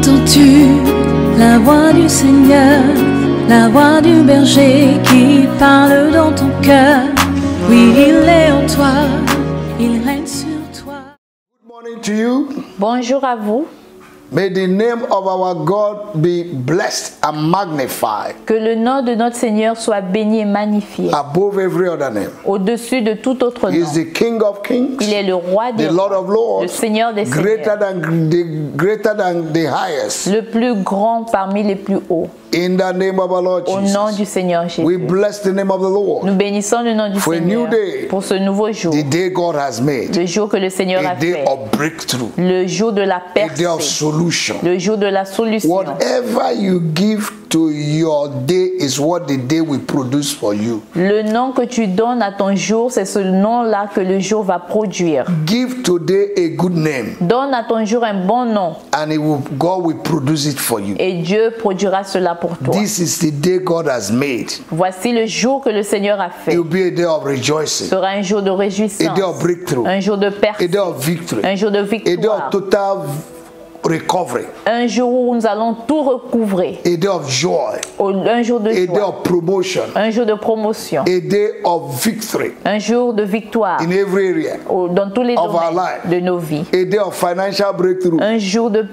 Entends-tu la voix du Seigneur, la voix du berger qui parle dans ton cœur? Oui, il est en toi, il règne sur toi. Good morning to you. Bonjour à vous. May the name of our God be blessed and magnified Que le nom de notre Seigneur soit béni et magnifié above every other name. au-dessus de tout autre He nom. is the King of kings, Il est le roi des the Lord rois, of lords, le Seigneur des greater seigneurs, than the highest. le plus grand parmi les plus hauts. In the name of our Lord Au nom Jesus, du Seigneur we Jésus. bless the name of the Lord. Nous bénissons le nom du For a new Seigneur day, pour ce nouveau jour, the day God has made, le jour que le Seigneur a a day fait, of breakthrough, le jour de la a day of percée, solution. le jour de la solution. Whatever you give to your day is what the day will produce for you. Le nom que tu donnes à ton jour, c'est ce nom-là que le jour va produire. Give today a good name, Donne à ton jour un bon nom and God will produce it for you. et Dieu produira cela pour toi. This is the day God has made. Voici le jour que le Seigneur a It fait. will be a day of Ce rejoicing, sera un jour de a réjouissance, day of breakthrough, un jour de a percée, day of victory, un jour de a day victoire, of total recovery, un jour où nous allons tout recouvrer, a day of joy, un jour de a day joie, of promotion, un jour de promotion, a day of victory un jour de victoire in every area, dans tous les of our domaines life. de nos vies, a day of financial breakthrough, un jour de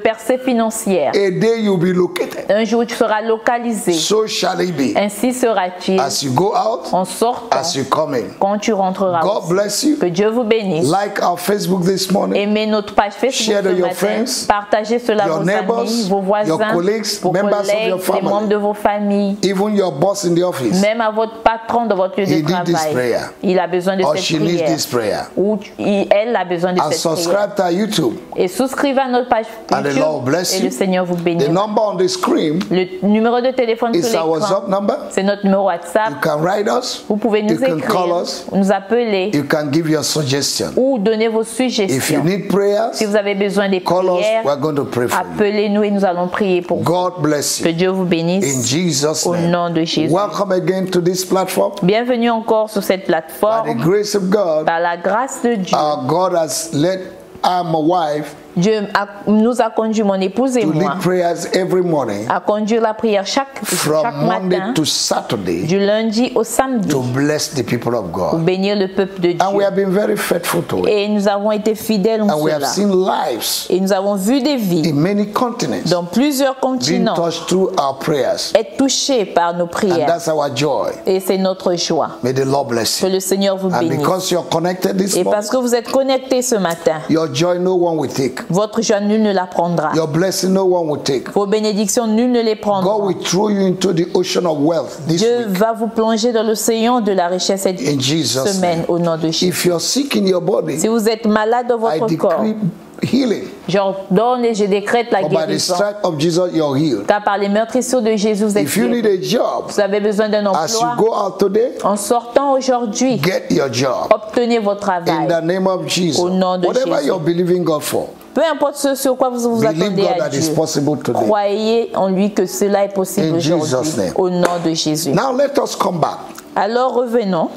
percée financière, a day you'll be located. un jour où tu seras localisé. So shall it be Ainsi sera-t-il as you go out, en sortant as you come in. quand tu rentreras. God aussi. bless you. Que Dieu vous bénisse. Like our Facebook this morning. Aimez notre page Facebook Share to ce your matin. friends, Partagez cela à your vos neighbors, amis, vos voisins, your colleagues, vos members of collègues, your family. les membres de vos familles, Even your boss in the office. même à votre patron dans votre lieu He de need this travail. prayer. Il a besoin de Or cette she needs prière. this prayer. Ou elle a besoin de And cette prière. subscribe to our YouTube. Et souscrivez à notre page And the YouTube Lord bless et you. le Seigneur vous The bénisse. number on the screen Le numéro de téléphone is sur our WhatsApp l'écran, number. c'est notre numéro WhatsApp. You can write us. Vous pouvez nous You can écrire, call us. nous appeler You can give your suggestion. ou donner vos If you suggestions. need prayers, Si vous avez besoin des call us. prières, We're going to pray for you. appelez-nous et nous allons prier pour vous. God bless Que you. Dieu vous In bénisse Jesus' au name. nom de Jésus. Welcome again to this platform. Bienvenue encore sur cette By the plateforme. grace of God, Par la grâce de Dieu, God has led my wife Dieu nous a conduit, mon épouse et to moi, lead prayers every morning à conduire la prière chaque from Monday matin, to Saturday du lundi au samedi, to bless the people of pour God. bénir le peuple de And we Dieu. have been very faithful to it. Et nous avons été fidèles en And we have cela. seen lives Et nous avons vu des vies in many continents dans plusieurs being continents touched through our prayers. être touchés par nos And prières. that's our joy. Et c'est notre joie. May the Lord bless Que you. le Seigneur vous And bénisse. because you're connected this Et morning, parce que vous êtes connectés ce matin, your joy no one will take. votre joie, nul ne la prendra. Your blessing no one will take. Vos bénédictions, nul ne les God prendra. will throw you into the ocean of wealth this Dieu week va vous plonger dans l'océan de la richesse cette in Jesus' semaine name. au nom de Jésus. If you're sick in your body, Si vous êtes malade dans I votre corps, decree healing. j'ordonne et je décrète la For by the guérison. stripe of Jesus, you're healed. Car par les meurtrissures de Jésus, vous êtes If you guéris. need a job, Vous avez besoin d'un as you emploi. go out today, En sortant aujourd'hui, get your job. obtenez votre In travail. the name of Jesus. Au nom de Whatever Jésus. you're believing God for, Peu importe ce sur quoi vous believe attendez God à that it's Dieu. possible today. Croyez en lui que cela est possible In Jesus' aujourd'hui. name. Au nom de Jésus. Now let us come back. Alors revenons.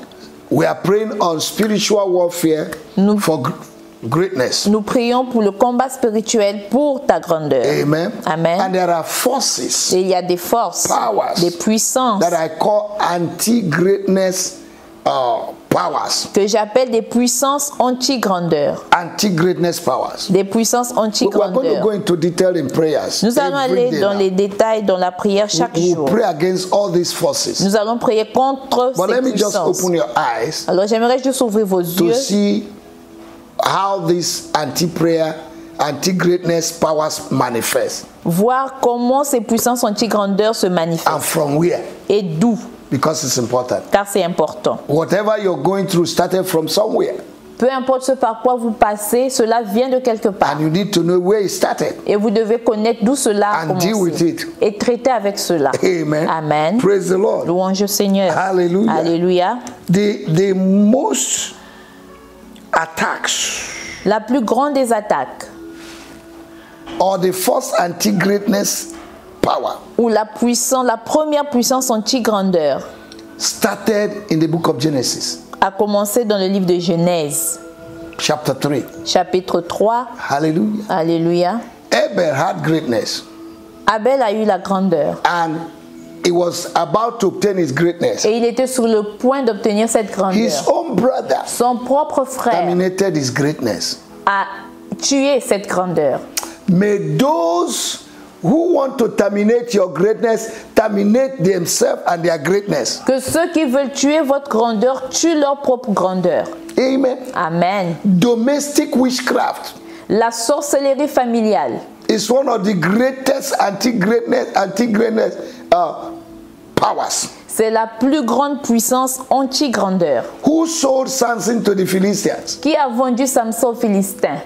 We are praying on spiritual warfare Nous- for greatness. Nous prions pour le combat spirituel pour ta grandeur. Amen. Amen. And there are forces Et il y a des forces, Powers. des puissances that I call anti-greatness powers. que j'appelle des puissances anti-grandeur. Anti-greatness powers. Des puissances We are going to go anti-grandeur. into detail in prayers. Nous allons every aller day dans now. les détails dans la prière chaque We will jour. pray against all these forces. Nous allons prier contre But let ces me just puissances. open your eyes Alors j'aimerais juste ouvrir vos to yeux see how this anti-prayer, anti-greatness powers manifest voir comment ces puissances anti-grandeur se and manifestent from where, et d'où, because it's important. car c'est important. Whatever you're going through started from somewhere, Peu importe ce par quoi vous passez, cela vient de quelque part. and you need to know where it started. Et vous devez connaître d'où cela a And deal with commencé it. et traiter avec cela. Amen. Amen. Praise the Lord. Louange au Seigneur. Hallelujah. Alléluia. The most attacks La plus grande des attaques or the first anti-greatness power ou la première puissance anti-grandeur started in the book of Genesis, a commencé dans le livre de Genèse, chapter 3. chapitre 3. Hallelujah. Alléluia. Abel had greatness, Abel a eu la grandeur. and he was about to obtain his greatness. Et il était sur le point d'obtenir cette His grandeur. own brother Son propre frère terminated his greatness. a tué cette grandeur. May those who want to terminate your greatness terminate themselves and their greatness. Que ceux qui veulent tuer votre grandeur tuent leur propre grandeur. Amen. Amen. Domestic witchcraft La sorcellerie familiale is one of the greatest anti-greatness powers. c'est la plus grande puissance anti-grandeur. Who sold Samson to the Philistines? Qui a vendu Samson aux Philistins?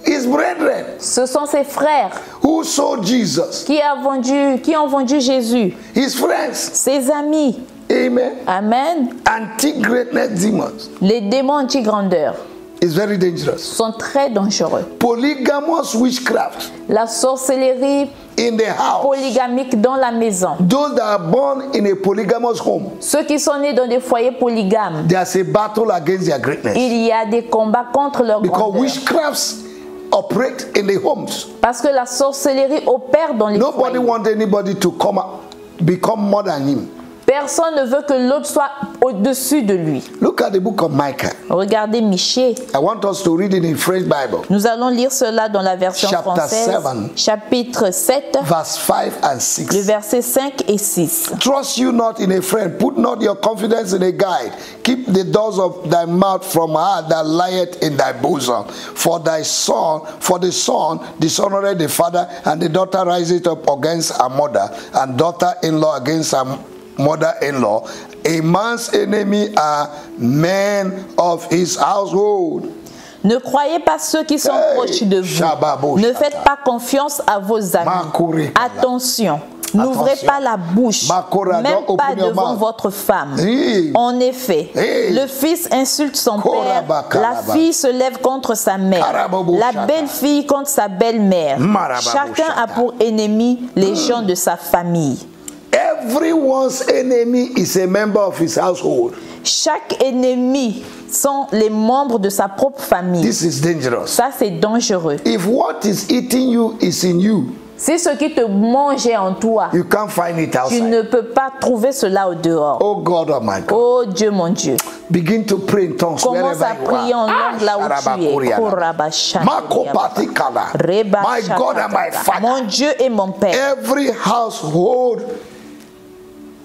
His brethren. Ce sont ses frères. Who sold Jesus? Qui ont vendu Jésus? His friends. Ses amis. Amen. Amen. Anti-greatness demons Les démons anti-grandeur is very dangerous. sont très dangereux. Polygamous witchcraft La sorcellerie in the house. polygamique dans la maison. Those that are born in a polygamous home, Ceux qui sont nés dans des foyers polygames, there's a battle against their greatness. il y a des combats contre leur Because grandeur. witchcrafts operate in the homes. Parce que la sorcellerie opère dans les Nobody foyers. wants anybody to become more than him. Personne ne veut que l'autre soit au-dessus de lui. Look at the book of Micah. Regardez Michée. I want us to read it in French Bible. Nous allons lire cela dans la version Chapter française. 7. Chapitre 7, Verse 5 and le 6. verset 5 et 6. Trust you not in a friend, put not your confidence in a guide. Keep the doors of thy mouth from her that lieth in thy bosom. For the son dishonoreth the father, and the daughter riseth up against her mother, and daughter-in-law against her mother-in-law. A man's enemy are men of his household. Ne croyez pas ceux qui sont Hey, proches de vous. Shababo Ne Shata. faites pas confiance à vos amis. Makuri Kala. Attention, n'ouvrez Attention. pas la bouche, Makora, même don't pas open your devant mouth. votre femme. Hey. En effet, Hey. le fils insulte son Koraba père, la Kalaba. fille se lève contre sa mère, Karababo la Shata. belle-fille contre sa belle-mère. Marababo Chacun a Shata. pour ennemi les gens de sa famille. Everyone's enemy is a member of his household. Chaque ennemi sont les membres de sa propre famille. This is dangerous. Ça, c'est dangereux. If what is eating you is in you, Si ce qui te mangeait en toi, you can't find it tu outside. ne peux pas trouver cela au dehors. Oh God, oh my God. Oh Dieu, mon Dieu. Begin to pray in tongues Commence wherever à you prier en are. langue là où tu es. Sharabakuriana. Korabashana. Makopatikala. Reba My God and my shakatata. Father. Mon Dieu et mon Père. Every household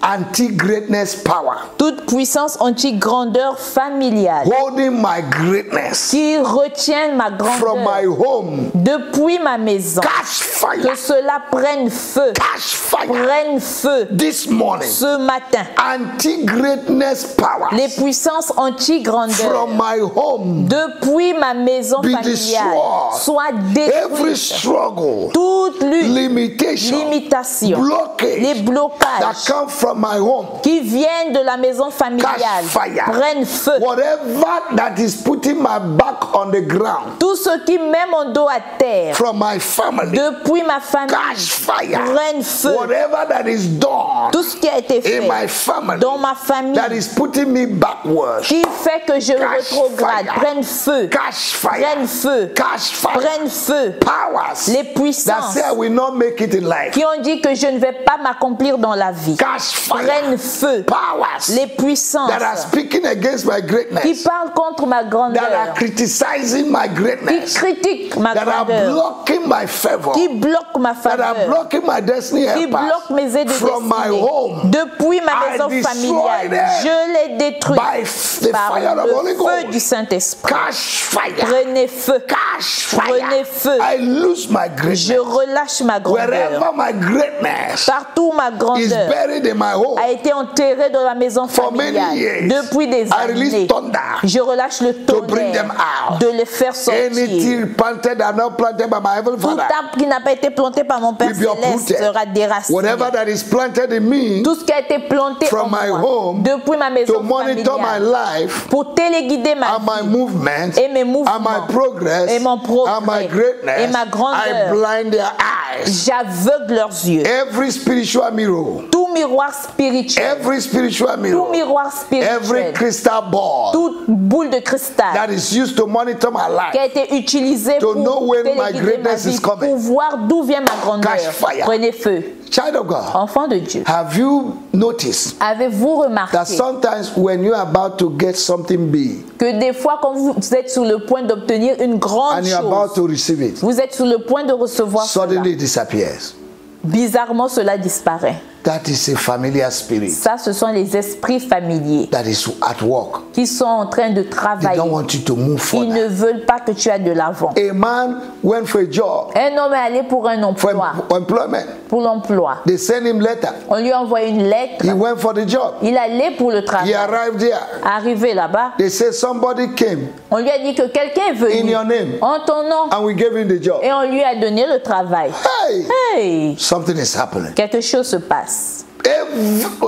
anti-greatness power Toute puissance anti-grandeur familiale holding my greatness qui retient ma from my grandeur home, depuis ma maison. catch fire, Que cela prenne feu. catch fire Prenne feu this morning. ce matin. Anti-greatness power Les puissances anti-grandeur from my home, depuis ma maison be familiale destroyed. soient Every détruites. struggle, Toute lutte, limitation, limitation, les blockage that blocages come from my home, qui viennent de la maison familiale catch fire. prennent feu. Whatever that is putting my back on the ground Tout ce qui met mon dos à terre from my family, depuis ma famille catch fire. prennent feu. Whatever that is done Tout ce qui a été fait in my family dans ma famille that is putting me backwards, qui fait que je catch rétrograde fire. prennent feu. Catch fire. Prennent feu. Catch fire. Prennent feu. Powers Les that puissances say I will not make it in life, qui ont dit que je ne vais pas m'accomplir dans la vie catch fire. prennent feu. Powers Les puissances that are speaking against my qui greatness, parlent contre ma that are grandeur, criticizing my qui greatness, critiquent ma that are grandeur, blocking my favor, qui bloquent ma that are faveur, blocking my destiny qui bloquent mes aides helpers from my destinées. home Depuis ma I maison destroy familiale, them je les détruis by the par fire of the Holy le feu Ghost. du Saint-Esprit. Catch fire. Prenez feu. Catch Prenez fire. feu. I lose my Je greatness. relâche ma grandeur. Wherever my greatness Partout ma is grandeur buried in my home, a été enterrée dans la maison for many familiale years, depuis des I release années. thunder Je relâche le to bring them tonnerre out. de les faire sortir. Anything planted and not planted by my heavenly Tout Father arbre qui n'a pas été planté par mon Père will be Céleste uprooted. sera déraciné. Whatever that is planted in me Tout ce qui a été planté en from my moi home depuis ma maison to monitor my familiale life pour téléguider ma and my vie movements et mes mouvements and my progress et mon progrès and my greatness, et ma grandeur. I blind their eyes. J'aveugle leurs yeux. Every spiritual mirror Tout miroir miroir spirituel, every spiritual tout mirror, miroir every spirituel, crystal ball toute boule de cristal that is used to monitor my qui a life, été utilisée to pour know when my téléguider ma greatness vie, is coming. pour voir d'où vient ma grandeur. Catch fire. Prenez feu. Child of God, Enfant de Dieu, have you noticed avez-vous remarqué that sometimes when you're about to get something big que des fois quand vous êtes sur le point d'obtenir une grande and you're about chose, to receive it, vous êtes sur le point de recevoir cela, suddenly it disappears? bizarrement cela disparaît. That is a familiar spirit Ça, ce sont les esprits familiers that is at work. qui sont en train de They travailler. don't want you to move Ils ne forward. veulent pas que tu ailles de l'avant. A man went for a job, Un homme est allé pour un for emploi, employment. pour l'emploi. They sent him letter. On lui a envoyé une lettre. He went for the job. Il allait pour le He travail. arrived there. Arrivé là-bas, They said somebody came on lui a dit que quelqu'un est in venu your name en ton nom and we gave him the job. et on lui a donné le travail. Hey, Hey, something is happening. quelque chose se passe.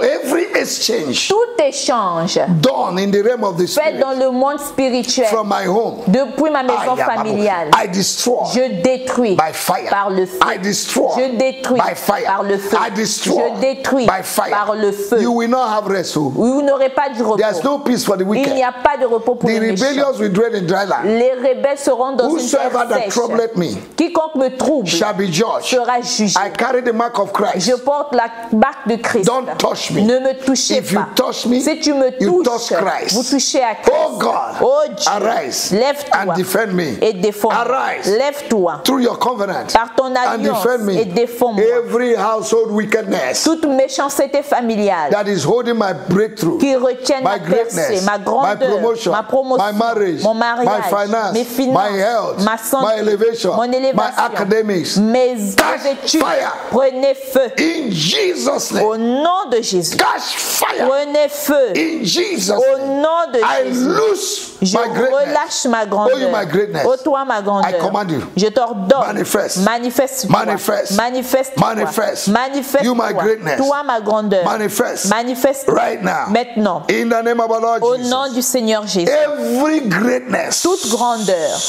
Every exchange Tout échange done in the realm of the fait spirit dans le monde spirituel, from my home, depuis ma maison familiale, I destroy je détruis by fire. par le feu. I destroy Je détruis by fire. par le feu. I destroy Je détruis by fire. par le feu. You will not have rest. Oh. Vous n'aurez pas de repos. There's no peace for the Il n'y wicked. a pas de repos pour The les méchants. rebellious will dwell in dry land. Les rebelles seront dans une Whosoever terre that sèche. troubleth me Quiconque me trouble shall be judged. sera jugé. I carry the mark of Christ. Je porte la marque de Christ. Don't touch me. Ne me touchez If you pas. touch me, Si tu me you touches, touch Christ. vous touchez à Christ. Oh God, Oh Dieu, arise lève-toi and defend me. et défends-moi. Arise Lève-toi through your covenant par ton and alliance defend me. et défends-moi. Every household wickedness Toute méchanceté familiale that is holding my breakthrough, qui retiennent my ma percée, greatness, ma my grandeur, promotion, ma promotion, my marriage, mon mariage, my finance, mes finances, my health, ma santé, my elevation, mon élévation, my academics. mes Catch études. fire. Prenez feu In Jesus' name. au nom de Jésus. Catch fire. Prenez feu In Jesus' au name. nom de I Jésus. lose Je my greatness. relâche ma grandeur. Oh, you my greatness. Oh, toi ma grandeur. I command you. Je t'ordonne. Manifest. Manifeste. Manifest. Manifeste. Manifest. Manifeste. You my greatness. Toi ma grandeur. Manifest. Manifeste. Right now. Maintenant. In the name of our Lord Au Jesus. nom du Seigneur Jésus. Every greatness Toute grandeur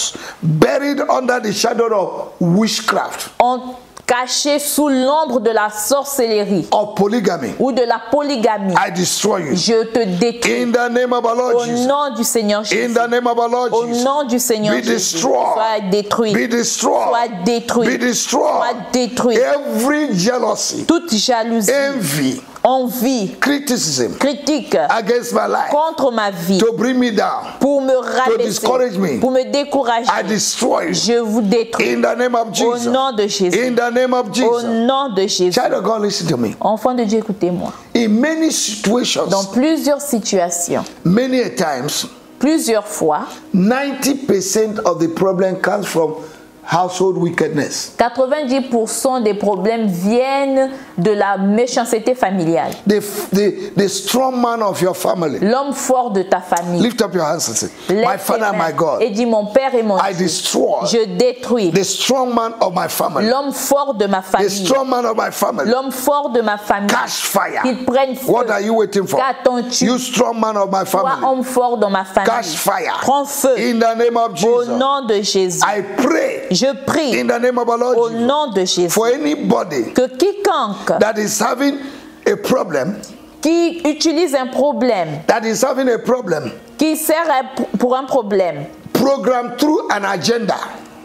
buried under the shadow of witchcraft caché sous l'ombre de la sorcellerie or polygamy, ou de la polygamie, I destroy you. je te détruis. In the name of our Lord Au Jesus. nom du Seigneur Jésus. In the name of our Lord Au Jesus. nom du Seigneur Be Jésus. destroyed. Sois détruit. Be destroyed. Sois détruit. Be destroyed. Sois détruit. Every jealousy, Toute jalousie, envy, envie, criticism critique against my life contre ma vie to bring me down, pour me rabaisser, discourage me. pour me décourager, I destroy you. je vous détruis. In the name of Au Jesus. nom de Jésus. In the name of Au Jesus. nom de Jésus. Child of God, listen to me. Enfant de Dieu, écoutez-moi. In many situations, Dans plusieurs situations, many a times, plusieurs fois, 90% of the problem comes from household wickedness. 90% des problèmes viennent de la méchanceté familiale. The strong man of your family. L'homme fort de ta famille. Lift up your hands and say, Lève my tes Father and mains my God, et dis mon Père et mon I Dieu. destroy Je détruis the strong man of my family. l'homme fort de ma The famille. strong man of my family. L'homme fort de ma famille. Catch fire. Qu'il prenne feu. What are you waiting for? Qu'attends-tu? You strong man of my Toi, family. homme fort dans ma famille. Catch fire. Prends feu. In the name of Au Jesus. nom de Jésus. I pray Je prie in the name of our Lord au Jesus nom de Jésus for anybody que quiconque that is having a problem, qui utilise un problème, that is having a problem, qui sert pour un problème, programmed through an agenda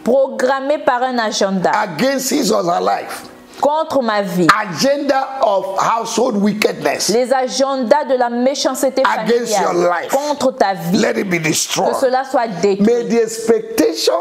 programmé par un agenda against his or her life, contre ma vie, agenda of household wickedness, les agendas de la méchanceté against your familiale life, contre ta vie, let it be que destroyed. cela soit détruit. May the expectation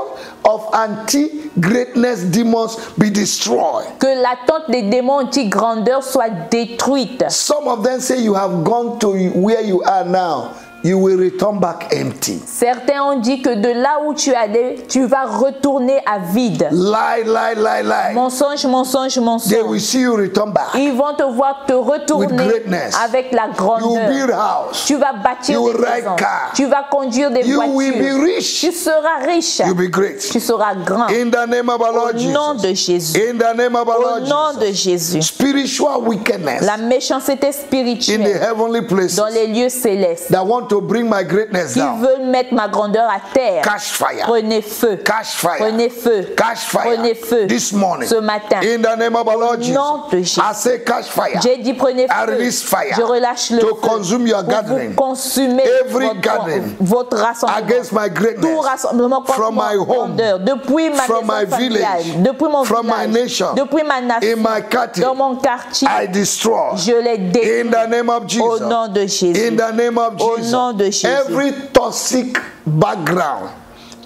of anti-greatness demons be destroyed. Que l'attente des démons anti-grandeur soit détruite. Some of them say you have gone to where you are now, you will return back empty. Certains ont dit que de là où tu allais, tu vas retourner à vide. Lie, lie, lie, lie. Mensonge, mensonge, They mensonge. will see you return back. Ils vont te voir te With retourner greatness. avec la You will grandeur. build house. Tu vas bâtir You des will ride maisons. car. Tu vas conduire des You will be voitures. rich. Tu seras riche. You'll be great. Tu seras grand. In the name of our Au Lord nom de Jesus. Jésus. In the name of our Au Lord nom de Jesus. Jésus. Spiritual wickedness La méchanceté in the spirituelle heavenly places dans les lieux célestes that want to bring my greatness qui down. veulent mettre ma grandeur à terre, Catch fire. prenez feu. Catch fire. Prenez feu. Catch fire. Prenez feu. This morning. Ce matin. In the name of our Lord Jesus. nom de Jésus. I say catch fire. J'ai dit prenez I feu. release fire. Je relâche le To feu. consume your Pour gathering. vous consumer Every gathering. votre rassemblement. Against my greatness. Tout rassemblement contre From ma my home. grandeur. Depuis ma From maison my familiale. village. Depuis mon From my village. nation. Depuis ma nation. In my quartier. Dans mon quartier. I destroy. Je les détruis. In the name of Jesus. Au nom de Jésus. In the name of Au Jesus. nom de Jésus. Every toxic background.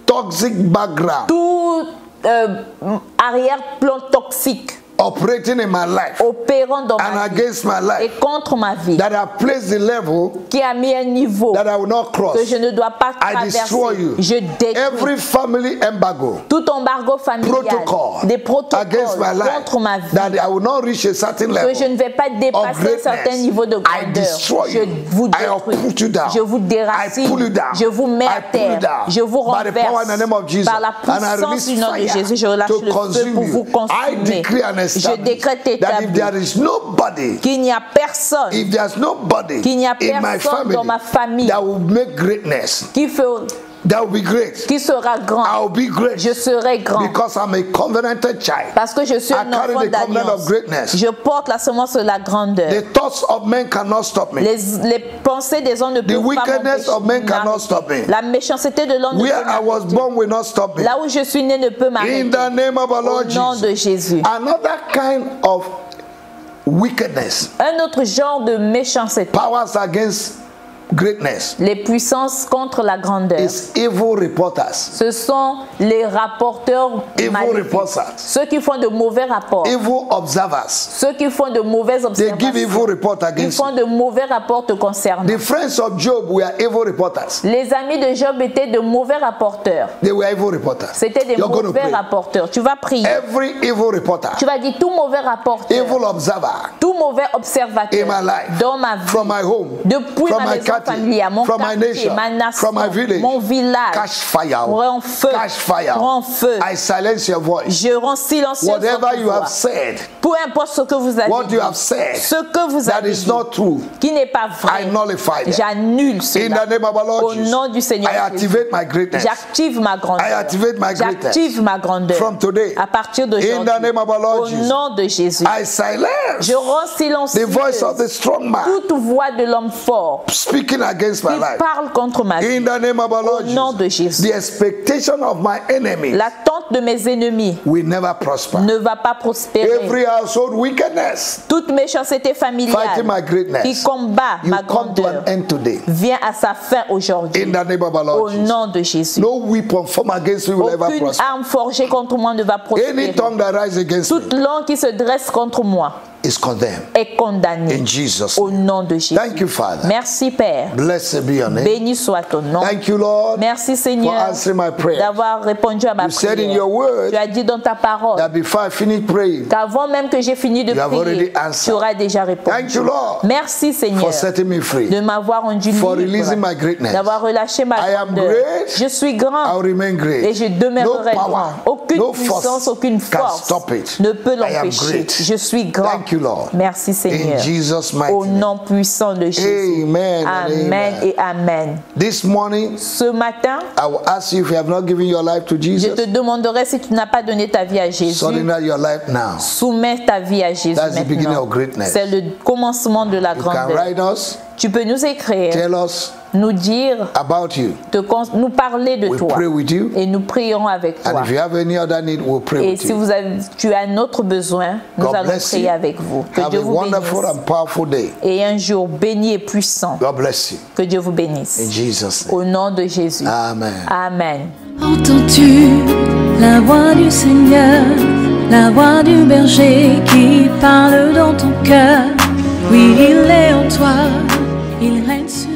Toxic background. Tout arrière-plan toxique Operating in my life. opérant dans And ma vie against my et life. contre ma vie, That I place the level qui a mis un niveau that I will not cross. que je ne dois pas I destroy you. traverser. Je détruis Every family embargo. tout embargo familial, Protocol. des protocoles Against my life. contre ma vie, That I will not reach a certain que level. je ne vais pas Of dépasser un greatness. certain niveau de I grandeur. destroy Je you. vous I détruis, uproot you down. je vous I déracine, pull you down. je vous mets I à pull you terre, down. je vous By the power in the name of renverse Jesus. par la And I puissance release du nom de fire Jésus. Je relâche to le feu consume pour you. vous I decree consumer. and Je establish décrète that if établi there is nobody, qu'il n'y a personne if there's nobody qu'il n'y a in my personne family dans ma famille that will make greatness, that will be great, qui sera grand. I'll be great. Je serai grand. Because I'm a covenanted child. Parce que je suis un I carry enfant the covenant d'alliance. of greatness. Je porte la semence de la grandeur. The thoughts of men cannot stop me. Les pensées des hommes ne peuvent pas wickedness of men cannot stop me. La méchanceté de l'homme ne Where peut I was born will not stop me. Là où je suis né ne peut m'arrêter. In the name of our Au Lord nom de Jesus. Jésus. Another kind of wickedness. Un autre genre de méchanceté. Powers against greatness. Les puissances contre la grandeur. Is evil reporters. Ce sont les rapporteurs Evil maléfiques. reporters. Ceux qui font de mauvais rapports. Evil observers. Ceux qui font de mauvaises They give evil observations. report Ils against font you. de mauvais rapports te concernant. The friends of Job were evil reporters. Les amis de Job étaient de mauvais rapporteurs. They were evil reporters. C'était des You're going to mauvais pray. rapporteurs. Tu vas prier. Every evil reporter, Tu vas dire tout mauvais rapporteur, evil observer tout mauvais in observateur my life, dans ma vie, from my home, depuis from ma my maison country, familiale, mon from my quartier, nation, ma nation, from my village. mon village, Catch fire. prends feu, Catch fire. prends feu. I silence your voice. Je rends silencieux Whatever votre you voix. have said, Peu importe ce que vous avez what dit, you have said, ce que vous that avez is dit, not true, qui n'est pas I vrai, nullify them. j'annule In cela. the name of our Lord Au nom du Jesus, Seigneur I activate my greatness. J'active ma grandeur. I activate my greatness. J'active ma grandeur. From today. À partir In d'aujourd'hui. the name of our Lord Au Jesus, nom de Jésus. I silence Je rends silencieux the voice of the strong man toute voix de l'homme fort speaking against my qui life. parle contre ma vie. In the name of our Lord Au nom de Jesus, Jésus. the expectation of my enemies L'attente de mes ennemis will never prosper. ne va pas prospérer. Every household wickedness Toute méchanceté familiale fighting my greatness, qui combat you ma come to grandeur an end today. vient à sa fin aujourd'hui. In the name of our Lord Au Jesus, nom de Jésus. no weapon formed against you will ever Aucune prosper. arme forgée contre moi ne va Any prospérer. tongue that rises against me Toute langue qui se dresse contre moi is condemned. est condamnée. In Jesus' Au name. nom de Jésus. Thank you, Father. Merci Père. Blessed be your name. Béni soit ton nom. Thank you, Lord, Merci for Seigneur answering my prayer. d'avoir répondu à ma You said in prière. your word Tu as dit dans ta parole that before I finish praying, qu'avant même que j'ai fini de You have already prier, answered. tu auras déjà répondu. Thank you, Lord, Merci Seigneur for setting me free, de m'avoir rendu for releasing libre, my greatness. d'avoir relâché ma I am grandeur. great. Je suis grand I'll remain great. et je demeurerai No power, grand. Aucune no puissance, force aucune can force stop it. ne peut I am l'empêcher. great. Je suis grand. Thank you, Lord. Merci In Seigneur. Jesus' mighty Au name. nom puissant de Jésus. Amen and Amen amen. et Amen. This morning, Ce matin, I will ask you if you have not given your life to je Jesus, te demanderai si tu n'as pas donné ta vie à Jésus. surrender your life now. Soumets ta vie à Jésus That's the beginning maintenant. of greatness. C'est le commencement de la You can grandeur. write us, Tu peux nous écrire, tell us nous dire, about you. nous parler de We toi. pray with you. Et nous prierons avec And toi. if you have any other need, we'll pray Et with si you. tu as un autre besoin, nous God allons bless prier you. avec vous. Que Have Dieu a vous wonderful bénisse. and powerful day. Et un jour béni et puissant. God bless you. Que Dieu vous bénisse. In Jesus' name. Au nom de Jésus. Amen. Amen. Entends-tu la voix du Seigneur, la voix du berger qui parle dans ton cœur? Oui, il est en toi, il règne sur